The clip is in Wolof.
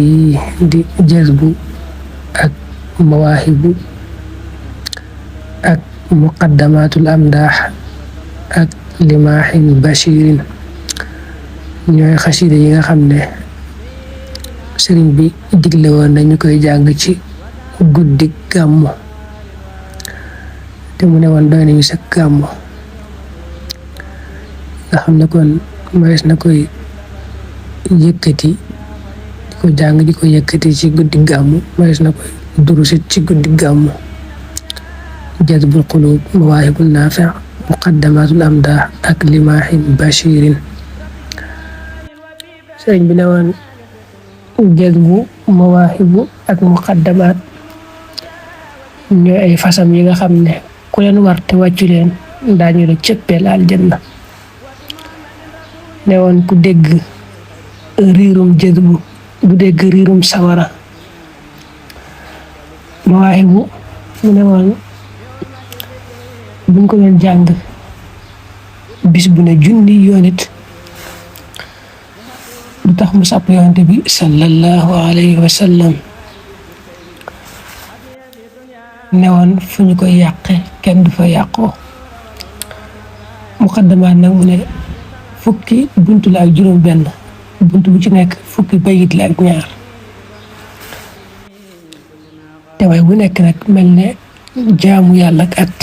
yi di jazbu ak mawaahibu ak muqaddamatul amdaax ak limaaxin bashirin ñooy xasida yi nga xam ne sëriñ bi digle woon nañu koy jàng ci guddi gàmmu te mu ne woon doy nañu sa gàmmu nga xam ne kon mayees na koy yëkkati di ko jàng di ko yëkkati ci guddi gàmmu mayees na koy durusit ci guddi gàmmu jazbul qulub mawaahibun naafi' muqaddamatul amdaax ak limaaxin bashirin sëriñ bi ne woon jazbu mawaahibu ak muqaddamaat ñooy ay fasam yi nga xam ne ku leen war te wàccu leen daañu la cëppeel aljanna ne woon ku dégg riirum jazbu du dégg riirum sawara mawaahibu mu ne woon buñ ko doon jàng bis bu ne junni yoonit du tax mu sàpp yonent bi sallallahu alayhi wa sallam newoon fu ñu koy yàqe kenn du fa yàqoo muqaddamaat nag mu ne fukki buntu la ak juróom benn buntu bu ci nekk fukki bayit la ak ñaar te way bu nekk nag mel ne jaamu yàlla ak at